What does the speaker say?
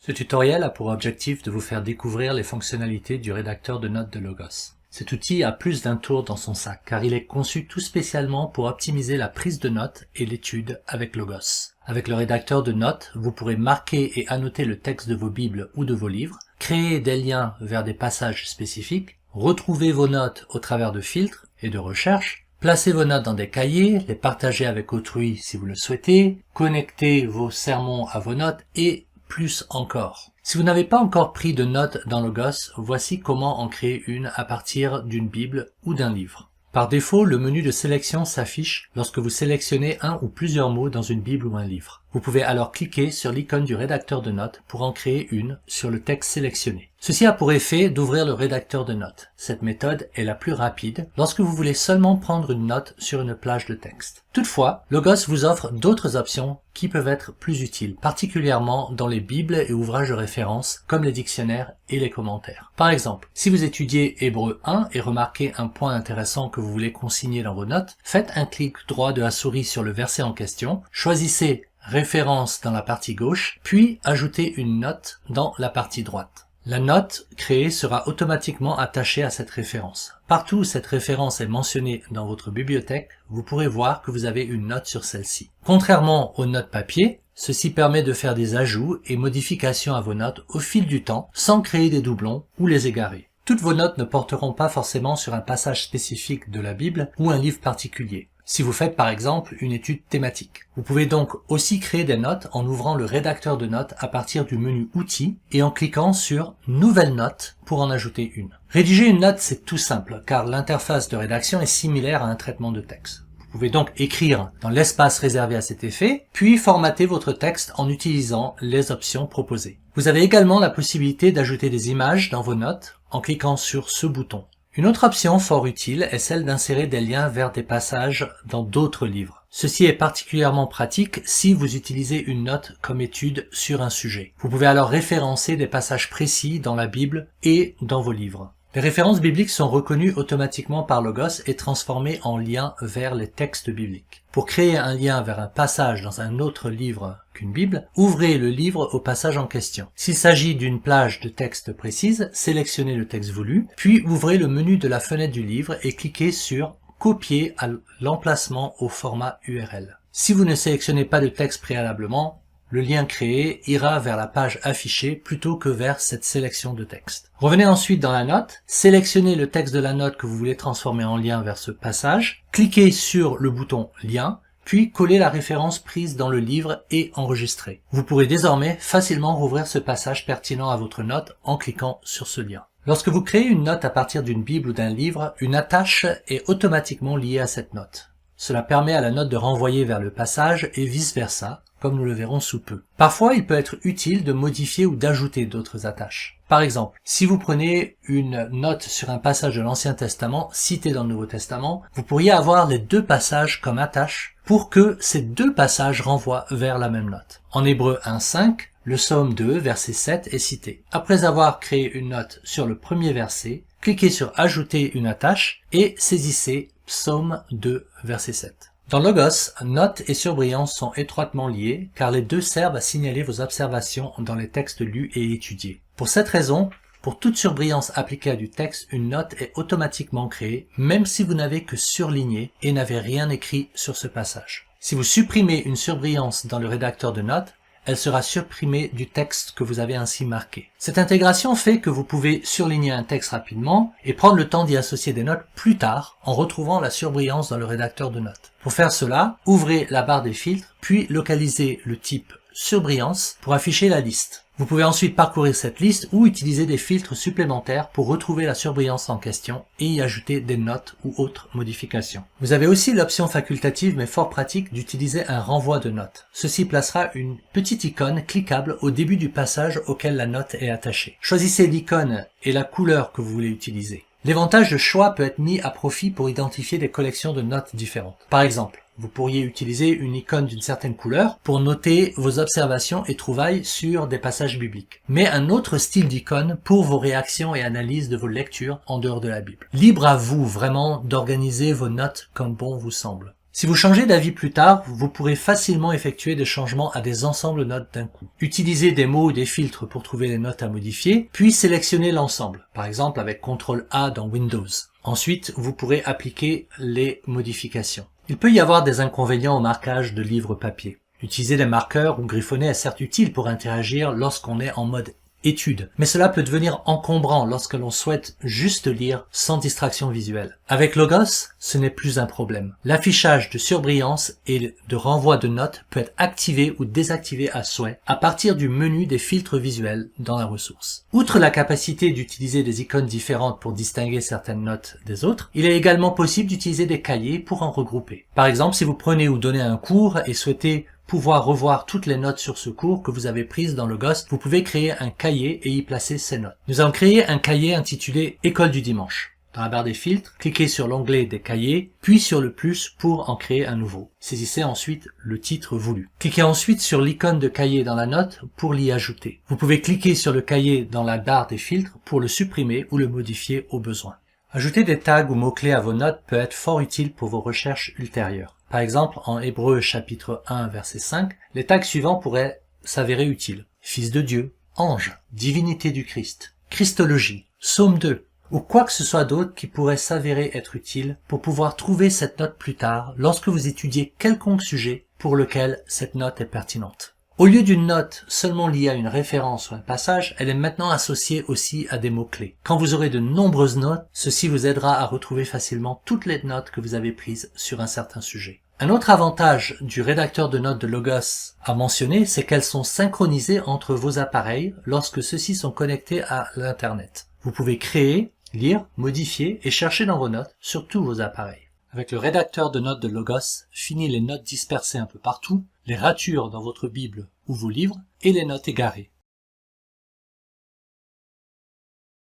Ce tutoriel a pour objectif de vous faire découvrir les fonctionnalités du rédacteur de notes de Logos. Cet outil a plus d'un tour dans son sac car il est conçu tout spécialement pour optimiser la prise de notes et l'étude avec Logos. Avec le rédacteur de notes, vous pourrez marquer et annoter le texte de vos bibles ou de vos livres, créer des liens vers des passages spécifiques, retrouver vos notes au travers de filtres et de recherches, placer vos notes dans des cahiers, les partager avec autrui si vous le souhaitez, connecter vos sermons à vos notes et plus encore. Si vous n'avez pas encore pris de notes dans Logos, voici comment en créer une à partir d'une Bible ou d'un livre. Par défaut, le menu de sélection s'affiche lorsque vous sélectionnez un ou plusieurs mots dans une Bible ou un livre. Vous pouvez alors cliquer sur l'icône du rédacteur de notes pour en créer une sur le texte sélectionné. Ceci a pour effet d'ouvrir le rédacteur de notes. Cette méthode est la plus rapide lorsque vous voulez seulement prendre une note sur une plage de texte. Toutefois, Logos vous offre d'autres options qui peuvent être plus utiles, particulièrement dans les bibles et ouvrages de référence comme les dictionnaires et les commentaires. Par exemple, si vous étudiez Hébreux 1 et remarquez un point intéressant que vous voulez consigner dans vos notes, faites un clic droit de la souris sur le verset en question, choisissez Référence dans la partie gauche, puis ajoutez une note dans la partie droite. La note créée sera automatiquement attachée à cette référence. Partout où cette référence est mentionnée dans votre bibliothèque, vous pourrez voir que vous avez une note sur celle-ci. Contrairement aux notes papier, ceci permet de faire des ajouts et modifications à vos notes au fil du temps sans créer des doublons ou les égarer. Toutes vos notes ne porteront pas forcément sur un passage spécifique de la Bible ou un livre particulier, si vous faites par exemple une étude thématique. Vous pouvez donc aussi créer des notes en ouvrant le rédacteur de notes à partir du menu Outils et en cliquant sur Nouvelle note pour en ajouter une. Rédiger une note, c'est tout simple car l'interface de rédaction est similaire à un traitement de texte. Vous pouvez donc écrire dans l'espace réservé à cet effet, puis formater votre texte en utilisant les options proposées. Vous avez également la possibilité d'ajouter des images dans vos notes en cliquant sur ce bouton. Une autre option fort utile est celle d'insérer des liens vers des passages dans d'autres livres. Ceci est particulièrement pratique si vous utilisez une note comme étude sur un sujet. Vous pouvez alors référencer des passages précis dans la Bible et dans vos livres. Les références bibliques sont reconnues automatiquement par Logos et transformées en liens vers les textes bibliques. Pour créer un lien vers un passage dans un autre livre qu'une Bible, ouvrez le livre au passage en question. S'il s'agit d'une plage de texte précise, sélectionnez le texte voulu, puis ouvrez le menu de la fenêtre du livre et cliquez sur Copier à l'emplacement au format URL. Si vous ne sélectionnez pas de texte préalablement, le lien créé ira vers la page affichée plutôt que vers cette sélection de texte. Revenez ensuite dans la note, sélectionnez le texte de la note que vous voulez transformer en lien vers ce passage, cliquez sur le bouton Lien, puis collez la référence prise dans le livre et enregistrer. Vous pourrez désormais facilement rouvrir ce passage pertinent à votre note en cliquant sur ce lien. Lorsque vous créez une note à partir d'une Bible ou d'un livre, une attache est automatiquement liée à cette note. Cela permet à la note de renvoyer vers le passage et vice-versa, comme nous le verrons sous peu. Parfois, il peut être utile de modifier ou d'ajouter d'autres attaches. Par exemple, si vous prenez une note sur un passage de l'Ancien Testament cité dans le Nouveau Testament, vous pourriez avoir les deux passages comme attache pour que ces deux passages renvoient vers la même note. En Hébreux 1.5, le psaume 2, verset 7 est cité. Après avoir créé une note sur le premier verset, cliquez sur Ajouter une attache et saisissez Psaume 2, verset 7. Dans Logos, notes et surbrillance sont étroitement liées car les deux servent à signaler vos observations dans les textes lus et étudiés. Pour cette raison, pour toute surbrillance appliquée à du texte, une note est automatiquement créée, même si vous n'avez que surligné et n'avez rien écrit sur ce passage. Si vous supprimez une surbrillance dans le rédacteur de notes, elle sera supprimée du texte que vous avez ainsi marqué. Cette intégration fait que vous pouvez surligner un texte rapidement et prendre le temps d'y associer des notes plus tard en retrouvant la surbrillance dans le rédacteur de notes. Pour faire cela, ouvrez la barre des filtres, puis localisez le type surbrillance pour afficher la liste. Vous pouvez ensuite parcourir cette liste ou utiliser des filtres supplémentaires pour retrouver la surbrillance en question et y ajouter des notes ou autres modifications. Vous avez aussi l'option facultative mais fort pratique d'utiliser un renvoi de notes. Ceci placera une petite icône cliquable au début du passage auquel la note est attachée. Choisissez l'icône et la couleur que vous voulez utiliser. L'éventail de choix peut être mis à profit pour identifier des collections de notes différentes. Par exemple, vous pourriez utiliser une icône d'une certaine couleur pour noter vos observations et trouvailles sur des passages bibliques, mais un autre style d'icône pour vos réactions et analyses de vos lectures en dehors de la Bible. Libre à vous vraiment d'organiser vos notes comme bon vous semble. Si vous changez d'avis plus tard, vous pourrez facilement effectuer des changements à des ensembles de notes d'un coup. Utilisez des mots ou des filtres pour trouver les notes à modifier, puis sélectionnez l'ensemble, par exemple avec CTRL-A dans Windows. Ensuite, vous pourrez appliquer les modifications. Il peut y avoir des inconvénients au marquage de livres papier. Utiliser des marqueurs ou griffonner est certes utile pour interagir lorsqu'on est en mode étude, mais cela peut devenir encombrant lorsque l'on souhaite juste lire sans distraction visuelle. Avec Logos, ce n'est plus un problème. L'affichage de surbrillance et de renvoi de notes peut être activé ou désactivé à souhait à partir du menu des filtres visuels dans la ressource. Outre la capacité d'utiliser des icônes différentes pour distinguer certaines notes des autres, il est également possible d'utiliser des cahiers pour en regrouper. Par exemple, si vous prenez ou donnez un cours et souhaitez pouvoir revoir toutes les notes sur ce cours que vous avez prises dans Logos, vous pouvez créer un cahier et y placer ces notes. Nous allons créer un cahier intitulé École du dimanche. Dans la barre des filtres, cliquez sur l'onglet des cahiers, puis sur le plus pour en créer un nouveau. Saisissez ensuite le titre voulu. Cliquez ensuite sur l'icône de cahier dans la note pour l'y ajouter. Vous pouvez cliquer sur le cahier dans la barre des filtres pour le supprimer ou le modifier au besoin. Ajouter des tags ou mots-clés à vos notes peut être fort utile pour vos recherches ultérieures. Par exemple, en Hébreux chapitre 1 verset 5, les tags suivants pourraient s'avérer utiles. Fils de Dieu, ange, divinité du Christ, Christologie, psaume 2, ou quoi que ce soit d'autre qui pourrait s'avérer être utile pour pouvoir trouver cette note plus tard lorsque vous étudiez quelconque sujet pour lequel cette note est pertinente. Au lieu d'une note seulement liée à une référence ou un passage, elle est maintenant associée aussi à des mots-clés. Quand vous aurez de nombreuses notes, ceci vous aidera à retrouver facilement toutes les notes que vous avez prises sur un certain sujet. Un autre avantage du rédacteur de notes de Logos à mentionner, c'est qu'elles sont synchronisées entre vos appareils lorsque ceux-ci sont connectés à l'Internet. Vous pouvez créer, lire, modifier et chercher dans vos notes sur tous vos appareils. Avec le rédacteur de notes de Logos, fini les notes dispersées un peu partout, les ratures dans votre Bible ou vos livres et les notes égarées.